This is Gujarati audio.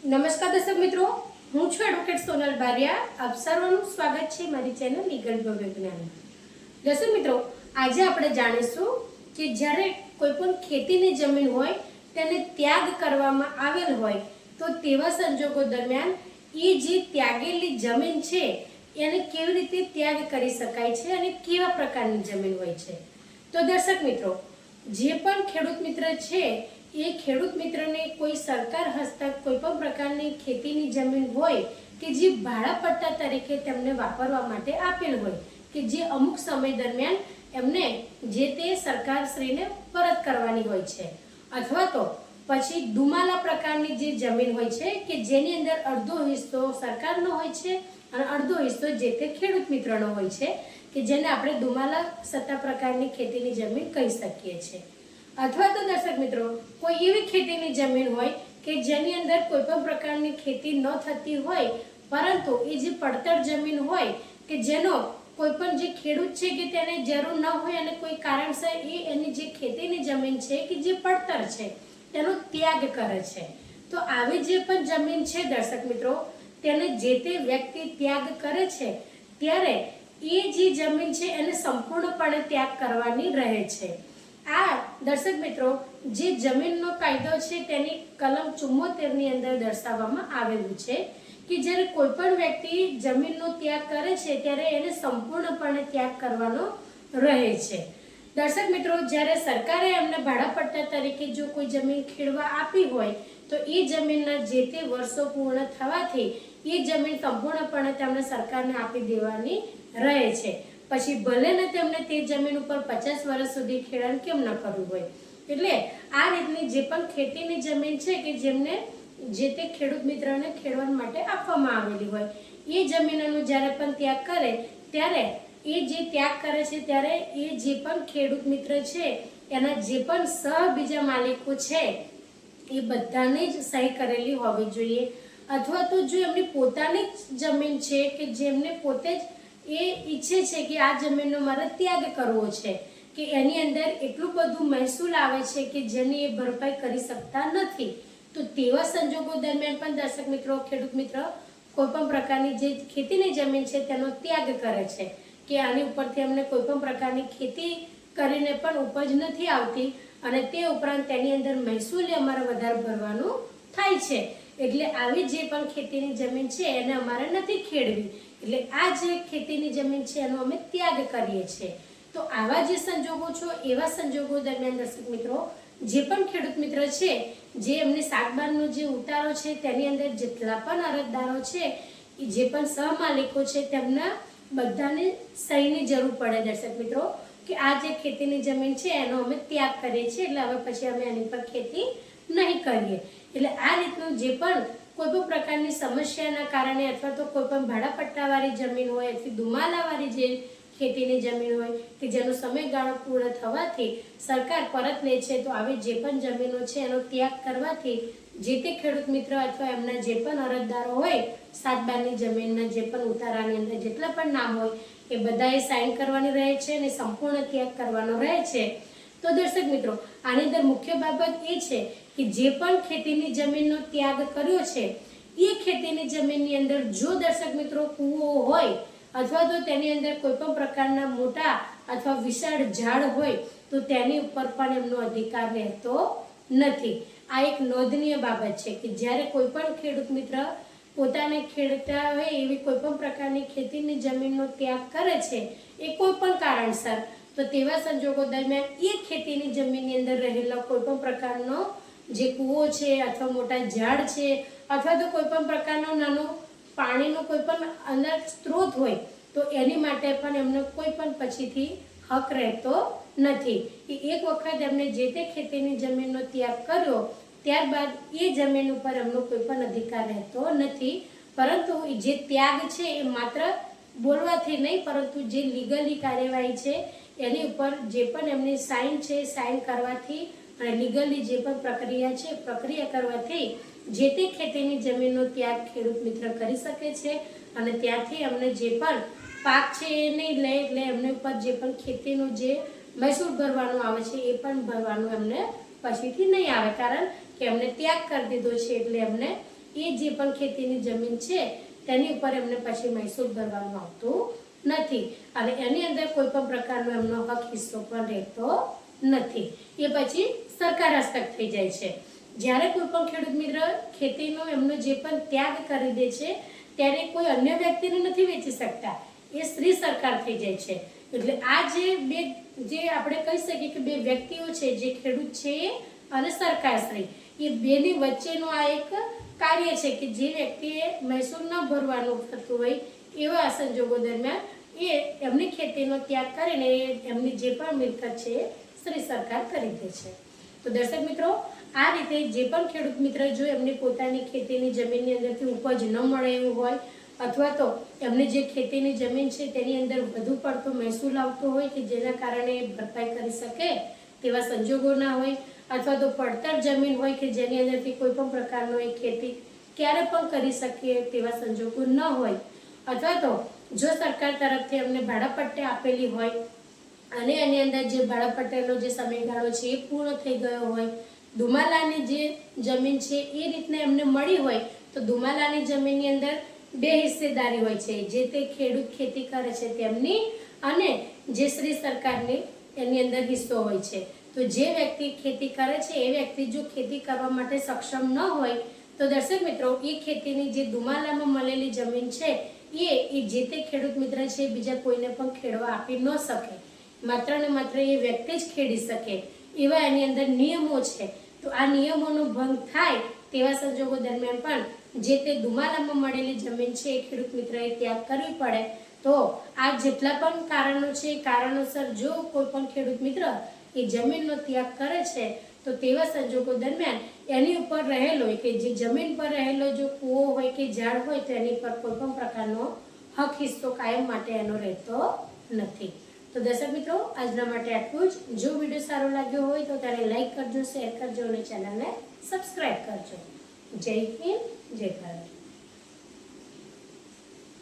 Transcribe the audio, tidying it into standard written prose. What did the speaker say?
નમસ્કાર દર્શક મિત્રો, હું છું એડવોકેટ સોનલ બારિયા. આપ સર્વનું સ્વાગત છે મારી ચેનલ લીગલ વિજ્ઞાન. દર્શક મિત્રો, આજે આપણે જાણીશું કે જ્યારે કોઈ પણ ખેતીની જમીન હોય તેને ત્યાગ કરવામાં આવેલ હોય તો તેવા સંજોગો દરમિયાન એ જે ત્યાગેલી જમીન છે એને કેવી રીતે ત્યાગ કરી શકાય છે અને કેવા પ્રકારની જમીન હોય છે. તો દર્શક મિત્રો, જે પણ ખેડૂત મિત્ર છે એ ખેડૂત મિત્રને કોઈ સરકાર હસ્તક કોઈ પણ પ્રકારની ખેતીની જમીન હોય કે જે ભાડા પટ્ટા તરીકે તેમને વાપરવા માટે આપેલ હોય કે જે અમુક સમય દરમિયાન એમને જે તે સરકારશ્રીને પરત કરવાની હોય છે, અથવા તો પછી દુમાલા પ્રકારની જે જમીન હોય છે કે જેની અંદર અડધો હિસ્સો સરકારનો હોય છે અને અડધો હિસ્સો જે તે ખેડૂત મિત્રનો હોય છે કે જેને આપણે દુમાલા સત્તા પ્રકારની ખેતીની જમીન કહી શકીએ છીએ. અથવા તો દર્શક મિત્રો, કોઈ એવી ખેતીની જમીન હોય કે જેની અંદર કોઈ પણ પ્રકારની ખેતી ન થતી હોય પરંતુ એ જે પડતર જમીન હોય કે જેનો કોઈ પણ જે ખેડૂત છે કે તેને જરૂર ન હોય અને કોઈ કારણસર એની જે ખેતીની જમીન છે કે જે પડતર છે તેનો ત્યાગ કરે છે. તો આવી જે પણ જમીન છે દર્શક મિત્રો, તેને જે તે વ્યક્તિ ત્યાગ કરે છે ત્યારે એ જે જમીન છે એને સંપૂર્ણપણે ત્યાગ કરવાની રહે છે. આ દર્શક મિત્રો, જે જમીનનો કાયદો છે તેની કલમ 74 ની અંદર દર્શાવવામાં આવેલું છે કે જ્યારે કોઈ પણ વ્યક્તિ જમીનનો ત્યાગ કરે છે ત્યારે એને સંપૂર્ણપણે ત્યાગ કરવાનો રહે છે. દર્શક મિત્રો, જ્યારે સરકારે એમને ભાડા પટ્ટા તરીકે જો કોઈ જમીન ખેડવા આપી હોય તો એ જમીનના જે તે વર્ષો પૂર્ણ થવાથી એ જમીન સંપૂર્ણપણે તેમને સરકારને આપી દેવાની રહે છે. પછી ભલે ને તેમને તે જમીન ઉપર 50 વર્ષ સુધી ખેડાણ કેમ ન કરવું હોય. એટલે આ રીતની જે પણ ખેતીની જમીન છે કે જેમને જે તે ખેડૂત મિત્રને ખેડવા માટે આપવામાં આવેલી હોય એ જમીનનો જ્યારે પણ ત્યાગ કરે ત્યારે એ જે ત્યાગ કરે છે ત્યારે એ જે પણ ખેડૂત મિત્ર છે એના જે પણ બીજા માલિકો છે એ બધાને જ સહી કરેલી હોવી જોઈએ. અથવા તો જો એમની પોતાની જ જમીન છે કે જેમને પોતે જ એ ઈચ્છે છે કે આ જમીનનો મારે ત્યાગ કરવો છે કે એની અંદર એટલું બધું મહેસૂલ આવે છે કે જેની એ ભરપાઈ કરી શકતા નથી, તો તેવા સંજોગો દરમિયાન પણ દર્શક મિત્રો, ખેડૂત મિત્ર કોઈ પણ પ્રકારની જે ખેતીની જમીન છે તેનો ત્યાગ કરે છે કે આની ઉપરથી અમને કોઈ પણ પ્રકારની ખેતી કરીને પણ ઉપજ નથી આવતી અને તે ઉપરાંત તેની અંદર મહેસૂલ અમારે વધારે ભરવાનું થાય છે, એટલે આવી જે પણ ખેતીની જમીન છે એને અમારે નથી ખેડવી, એટલે આ જે ખેતીની જમીન છે એનો અમે ત્યાગ કરીએ છીએ. તો આવા જે સંજોગો છો એવા સંજોગો દરમિયાન દર્શક મિત્રો, જે પણ ખેડૂત મિત્ર છે જે એમની શાકબારનો જે ઉતારો છે તેની અંદર જેટલા પણ અરજદારો છે એ જે પણ સહમાલિકો છે તેમના બધાને સહીની જરૂર પડે દર્શક મિત્રો કે આ જે ખેતીની જમીન છે એનો અમે ત્યાગ કરીએ છીએ, એટલે હવે પછી અમે એની પર ખેતી નહીં કરીએ. એટલે આ રીતનું જે પણ કોઈ પણ પ્રકારની સમસ્યાના કારણે અથવા તો કોઈ પણ ભાડા પટ્ટાવાળી જમીન હોય અથવા દુમાલાવાળી જે ખેતીની જમીન હોય કે જેનો સમયગાળો પૂર્ણ થવાથી સરકાર પરત લે છે, તો આવી જે પણ જમીનો છે એનો ત્યાગ કરવાથી જે તે ખેડૂત મિત્ર અથવા એમના જે પણ અરજદારો હોય સાતબારની જમીનના જે પણ ઉતારાની અંદર જેટલા પણ નામ હોય એ બધાએ સાઇન કરવાની રહે છે અને સંપૂર્ણ ત્યાગ કરવાનો રહે છે. તો દર્શક મિત્રો, આની અંદર મુખ્ય બાબત એ છે કે જે પણ ખેતીની જમીનનો ત્યાગ કર્યો છે એ ખેતીની જમીનની અંદર જો દર્શક મિત્રો કૂવો હોય અથવા તો તેની અંદર કોઈ પણ પ્રકારના મોટા અથવા વિશાળ ઝાડ હોય તો તેની ઉપર પણ એમનો અધિકાર રહેતો નથી. આ એક નોંધનીય બાબત છે કે જ્યારે કોઈ પણ ખેડૂત મિત્ર પોતાને ખેડતા હોય એવી કોઈ પણ પ્રકારની ખેતીની જમીનનો ત્યાગ કરે છે એ કોઈ પણ કારણસર, તો તેવા સંજોગો દરમિયાન એ ખેતીની જમીનની અંદર રહેલા કોઈ પણ પ્રકારનો જે કૂવો છે અથવા મોટા ઝાડ છે અથવા તો કોઈ પણ પ્રકારનો નાનો પાણીનો કોઈ પણ અંદર સ્ત્રોત હોય તો એની માટે પણ એમને કોઈ પણ પછીથી હક રહેતો નથી. કે એક વખત એમને જે તે ખેતીની જમીનનો ત્યાગ કર્યો ત્યારબાદ એ જમીન ઉપર એમનો કોઈ પણ અધિકાર રહેતો નથી, પરંતુ જે ત્યાગ છે એ માત્ર બોલવાથી નહીં પરંતુ જે લીગલી કાર્યવાહી છે એની ઉપર જે પણ એમની સાઇન છે સાઇન કરવાથી અને લીગલી જે પણ પ્રક્રિયા છે પ્રક્રિયા કરવાથી જે તે ખેતીની જમીનનો ત્યાગ ખેડૂત મિત્ર કરી શકે છે અને ત્યાંથી અમને જે પણ પાક છે એ નહીં લે, એટલે એમને ઉપર જે પણ ખેતીનો જે મહેસૂલ ભરવાનો આવે છે એ પણ ભરવાનું એમને પછીથી નહીં આવે, કારણ કે એમને ત્યાગ કરી દીધો છે એટલે એમને એ જે પણ ખેતીની જમીન છે તેની ઉપર એમને પછી મહેસૂલ ભરવાનું આવતું નથી અને એની અંદર કોઈ પણ પ્રકારનો એમનો હક હિસ્સો પણ રહેતો નથી. એ પછી સરકાર હસ્તક થઈ જાય છે. જ્યારે કોઈ પણ ખેડૂત મિત્ર ખેતીનો એમનો જે પણ ત્યાગ કરી દે છે ત્યારે કોઈ અન્ય વ્યક્તિને નથી વેચી શકતા, એ શ્રી સરકાર થઈ જાય છે. એટલે આ જે આપણે કહી શકીએ કે બે વ્યક્તિઓ છે, જે ખેડૂત છે અને સરકારશ્રી, એ બેની વચ્ચેનું આ એક કાર્ય છે કે જે વ્યક્તિએ મહેસૂલ ન ભરવાનું થતું હોય એવા સંજોગો દરમિયાન એ એમની ખેતીનો ત્યાગ કરીને એમની જે પણ મિલકત છે એ શ્રી સરકાર કરી દે છે. તો દર્શક મિત્રો, આ રીતે જે પણ ખેડૂત મિત્ર જો એમની પોતાની ખેતીની જમીનની અંદરથી ઉપજ ન મળે એવું હોય અથવા તો એમની જે ખેતીની જમીન છે તેની અંદર વધુ પડતો મહેસૂલ આવતો હોય કે જેના કારણે ભરપાઈ કરી શકે તેવા સંજોગો ના હોય અથવા તો પડતર જમીન હોય કે જેની અંદરથી કોઈ પણ પ્રકારનો એ ખેતી ક્યારે પણ કરી શકીએ તેવા સંજોગો ન હોય અથવા તો જો સરકાર તરફથી અમને ભાડાપટ્ટે આપેલી હોય અને એની અંદર જે ભાડાપટ્ટેનો જે સમયગાળો છે એ પૂર્ણ થઈ ગયો હોય, દુમાલાની જે જમીન છે એ રીતના એમને મળી હોય તો દુમાલાની જમીનની અંદર બે હિસ્સેદારી હોય છે, જે તે ખેડૂત ખેતી કરે છે તેમની અને જે શ્રી સરકારની એની અંદર હિસ્સો હોય છે. તો જે વ્યક્તિ ખેતી કરે છે એ વ્યક્તિ જો ખેતી કરવા માટે સક્ષમ ન હોય તો દર્શક મિત્રો, એ ખેતીની જે દુમાલામાં મળેલી જમીન છે એ જે તે ખેડૂત મિત્ર છે બીજા કોઈને પણ ખેડવા આપી ન શકે, માત્ર ને માત્ર એ વ્યક્તિ જ ખેડી શકે એવા એની અંદર નિયમો છે. તો આ નિયમોનો ભંગ થાય તેવા સંજોગો દરમિયાન પણ જે તે દુમાલામાં મળેલી જમીન છે એ ખેડૂત મિત્રએ ત્યાગ કરવી પડે. તો આ જેટલા પણ કારણો છે એ કારણોસર જો કોઈ પણ ખેડૂત મિત્ર એ જમીનનો ત્યાગ કરે છે તો તેવા સંજોગો દરમિયાન એની ઉપર રહેલો કે જે જમીન પર રહેલો જો કૂવો હોય કે ઝાડ હોય તો એની પર કોઈ પણ પ્રકારનો હક હિસ્સો કાયમ માટે એનો રહેતો નથી. તો દર્શક મિત્રો, આજના માટે આટલું જ. જો વિડીયો સારો લાગ્યો હોય તો તેને લાઈક કરજો, શેર કરજો અને ચેનલને સબસ્ક્રાઈબ કરજો. જય હિન્દ, જય ભારત.